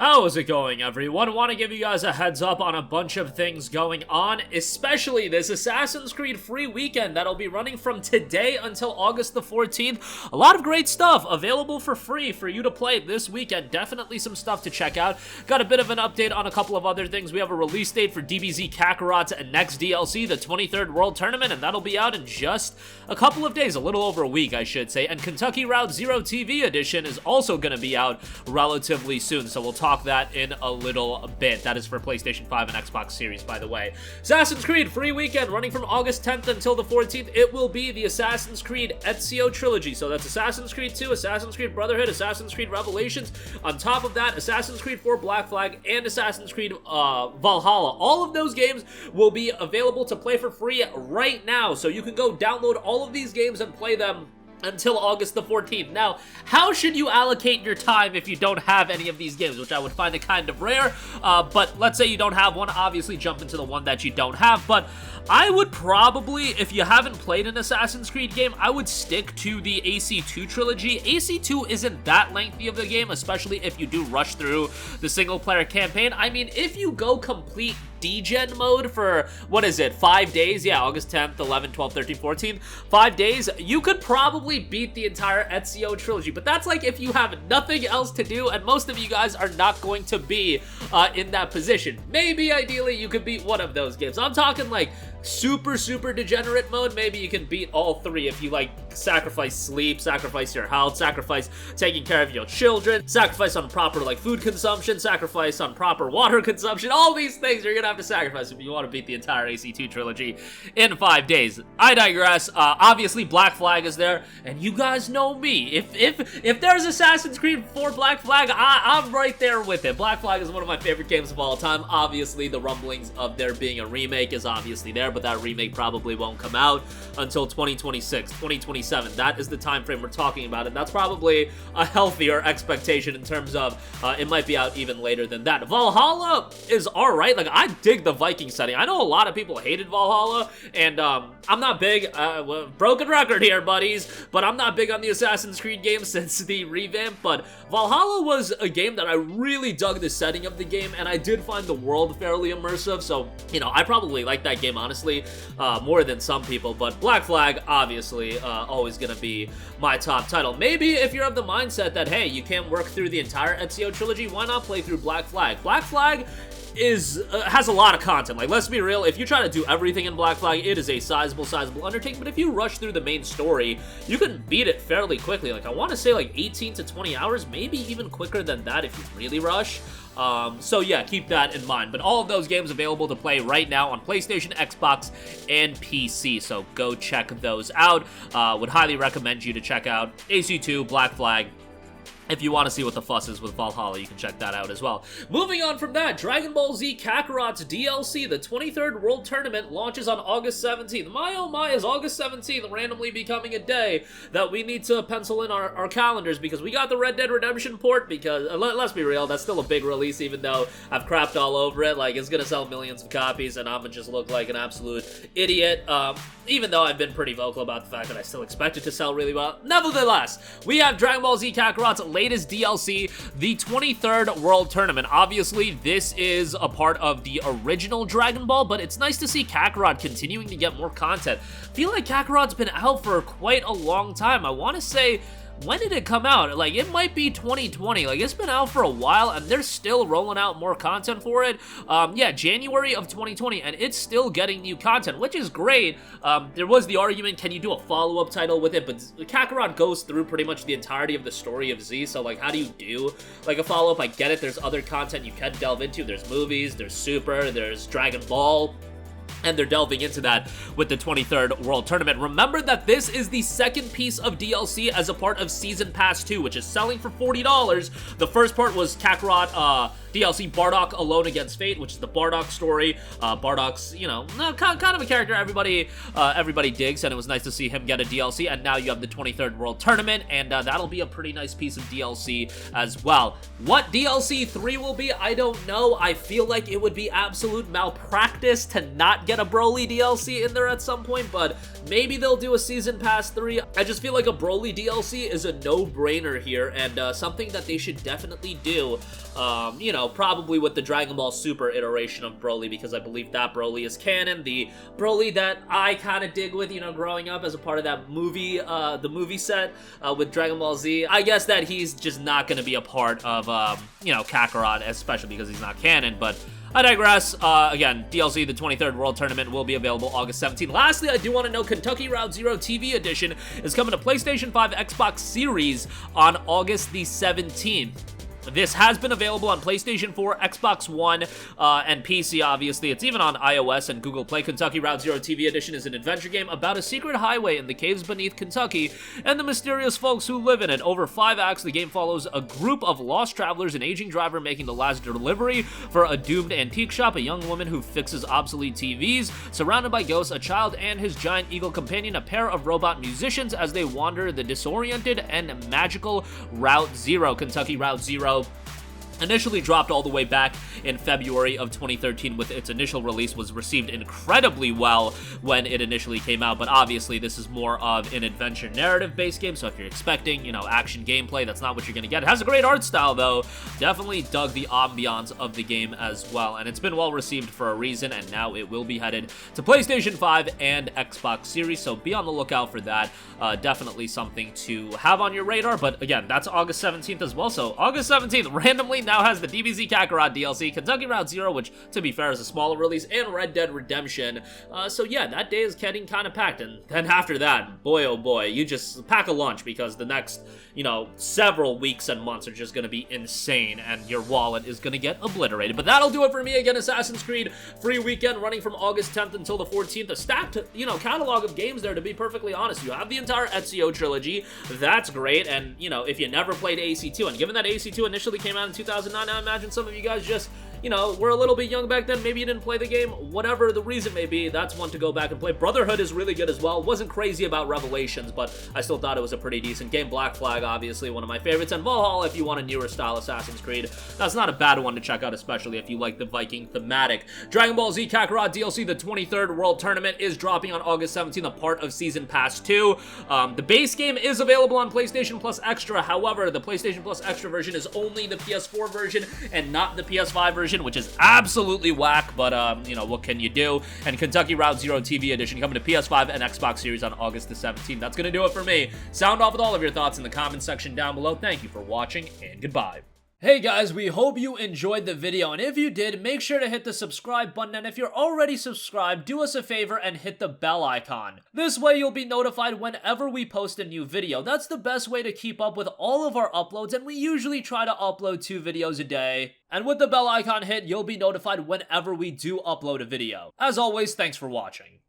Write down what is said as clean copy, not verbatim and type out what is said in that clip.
How is it going, everyone? Want to give you guys a heads up on a bunch of things going on, especially this Assassin's Creed free weekend that'll be running from today until August the 14th. A lot of great stuff available for free for you to play this weekend. Definitely some stuff to check out. Got a bit of an update on a couple of other things. We have a release date for DBZ Kakarot's next DLC, the 23rd World Tournament, and that'll be out in just a couple of days, a little over a week, I should say. And Kentucky Route Zero TV Edition is also going to be out relatively soon, so we'll talk that in a little bit. That is for PlayStation 5 and Xbox Series, by the way. Assassin's Creed free weekend running from August 10th until the 14th. It will be the Assassin's Creed Ezio trilogy. So that's Assassin's Creed 2, Assassin's Creed Brotherhood, Assassin's Creed Revelations. On top of that, Assassin's Creed 4 Black Flag and Assassin's Creed Valhalla. All of those games will be available to play for free right now. So you can go download all of these games and play them until August the 14th. Now, how should you allocate your time if you don't have any of these games, which I would find it kind of rare, but let's say you don't have one, obviously jump into the one that you don't have, but I would probably, if you haven't played an Assassin's Creed game, I would stick to the AC2 trilogy. AC2 isn't that lengthy of a game, especially if you do rush through the single-player campaign. I mean, if you go complete degen mode for, what is it, 5 days? Yeah, August 10th, 11th, 12th, 13th, 14th. 5 days, you could probably beat the entire Ezio trilogy, but that's like if you have nothing else to do, and most of you guys are not going to be in that position. Maybe, ideally, you could beat one of those games. I'm talking like super degenerate mode. Maybe you can beat all three if you like sacrifice sleep, sacrifice your health, sacrifice taking care of your children, sacrifice on proper like food consumption, sacrifice on proper water consumption. All these things you're gonna have to sacrifice if you want to beat the entire AC2 trilogy in 5 days. I digress. Obviously Black Flag is there, and you guys know me. If there's Assassin's Creed 4 Black Flag, I'm right there with it. Black Flag is one of my favorite games of all time. Obviously the rumblings of there being a remake is obviously there, but that remake probably won't come out until 2026, 2027. That is the time frame we're talking about, and that's probably a healthier expectation in terms of it might be out even later than that. Valhalla is alright. Like, I dig the Viking setting. I know a lot of people hated Valhalla, and I'm not big, broken record here, buddies, but I'm not big on the Assassin's Creed games since the revamp, but Valhalla was a game that I really dug the setting of the game, and I did find the world fairly immersive, so, you know, I probably like that game, honestly, more than some people, but Black Flag, obviously, always gonna be my top title. Maybe if you're of the mindset that, hey, you can't work through the entire Ezio trilogy, why not play through Black Flag? Black Flag has a lot of content. Like, let's be real, if you try to do everything in Black Flag, it is a sizable undertaking, but if you rush through the main story, you can beat it fairly quickly. Like, I want to say like 18 to 20 hours, maybe even quicker than that if you really rush. So yeah, keep that in mind. But all of those games available to play right now on PlayStation, Xbox, and PC, so go check those out. Would highly recommend you to check out AC2, Black Flag. If you want to see what the fuss is with Valhalla, you can check that out as well. Moving on from that, Dragon Ball Z Kakarot's DLC, the 23rd World Tournament, launches on August 17th. My oh my, is August 17th randomly becoming a day that we need to pencil in our calendars, because we got the Red Dead Redemption port, because, let's be real, that's still a big release, even though I've crapped all over it. Like, it's gonna sell millions of copies, and I'm gonna just look like an absolute idiot, even though I've been pretty vocal about the fact that I still expect it to sell really well. Nevertheless, we have Dragon Ball Z Kakarot's latest DLC, the 23rd World Tournament. Obviously, this is a part of the original Dragon Ball, but it's nice to see Kakarot continuing to get more content. I feel like Kakarot's been out for quite a long time. I want to say, when did it come out? Like, it might be 2020. Like, it's been out for a while, and they're still rolling out more content for it. Yeah, January of 2020, and it's still getting new content, which is great. There was the argument, can you do a follow-up title with it? But Kakarot goes through pretty much the entirety of the story of Z, so, like, how do you do, like, a follow-up? I get it, there's other content you can delve into. There's movies, there's Super, there's Dragon Ball, and they're delving into that with the 23rd World Tournament. Remember that this is the second piece of DLC as a part of Season Pass 2, which is selling for $40. The first part was Kakarot DLC Bardock Alone Against Fate, which is the Bardock story. Bardock's, you know, kind of a character everybody digs, and it was nice to see him get a DLC, and now you have the 23rd World Tournament, and that'll be a pretty nice piece of DLC as well. What DLC 3 will be, I don't know. I feel like it would be absolute malpractice to not get get a Broly DLC in there at some point, but maybe they'll do a Season Pass 3. I just feel like a Broly DLC is a no-brainer here, and something that they should definitely do, you know, probably with the Dragon Ball Super iteration of Broly, because I believe that Broly is canon, the Broly that I kind of dig with, you know, growing up as a part of that movie, the movie set with Dragon Ball Z. I guess that he's just not going to be a part of, you know, Kakarot, especially because he's not canon, but I digress. Again, DLC, the 23rd World Tournament, will be available August 17th. Lastly, I do want to know Kentucky Route Zero TV Edition is coming to PlayStation 5, Xbox Series on August the 17th. This has been available on PlayStation 4, Xbox One, and PC, obviously. It's even on iOS and Google Play. Kentucky Route Zero TV Edition is an adventure game about a secret highway in the caves beneath Kentucky and the mysterious folks who live in it. Over 5 acts, the game follows a group of lost travelers, an aging driver making the last delivery for a doomed antique shop, a young woman who fixes obsolete TVs, surrounded by ghosts, a child and his giant eagle companion, a pair of robot musicians as they wander the disoriented and magical Route Zero. Kentucky Route Zero initially dropped all the way back in February of 2013 with its initial release, was received incredibly well when it initially came out, but obviously this is more of an adventure narrative-based game, so if you're expecting, you know, action gameplay, that's not what you're gonna get. It has a great art style, though. Definitely dug the ambiance of the game as well, and it's been well received for a reason, and now it will be headed to PlayStation 5 and Xbox Series, so be on the lookout for that. Definitely something to have on your radar, but again, that's August 17th as well, so August 17th randomly now has the DBZ Kakarot DLC, Kentucky Route Zero, which, to be fair, is a smaller release, and Red Dead Redemption. So yeah, that day is getting kind of packed, and then after that, boy oh boy, you just pack a lunch, because the next, you know, several weeks and months are just gonna be insane, and your wallet is gonna get obliterated. But that'll do it for me. Again, Assassin's Creed free weekend running from August 10th until the 14th. A stacked, you know, catalog of games there, to be perfectly honest. You have the entire Ezio trilogy. That's great, and, you know, if you never played AC2, and given that AC2 initially came out in 2009, I imagine some of you guys just, you know, were a little bit young back then, maybe you didn't play the game, whatever the reason may be, that's one to go back and play. Brotherhood is really good as well. Wasn't crazy about Revelations, but I still thought it was a pretty decent game. Black Flag, obviously, one of my favorites, and Valhalla, if you want a newer style Assassin's Creed, that's not a bad one to check out, especially if you like the Viking thematic. Dragon Ball Z Kakarot DLC, the 23rd World Tournament, is dropping on August 17th, a part of Season Pass 2. The base game is available on PlayStation Plus Extra, however, the PlayStation Plus Extra version is only the PS4 version and not the PS5 version, which is absolutely whack, but, you know, what can you do? And Kentucky Route Zero TV Edition coming to PS5 and Xbox Series on August the 17th. That's gonna do it for me. Sound off with all of your thoughts in the comment section down below. Thank you for watching, and goodbye. Hey guys, we hope you enjoyed the video, and if you did, make sure to hit the subscribe button, and if you're already subscribed, do us a favor and hit the bell icon. This way you'll be notified whenever we post a new video. That's the best way to keep up with all of our uploads, and we usually try to upload 2 videos a day. And with the bell icon hit, you'll be notified whenever we do upload a video. As always, thanks for watching.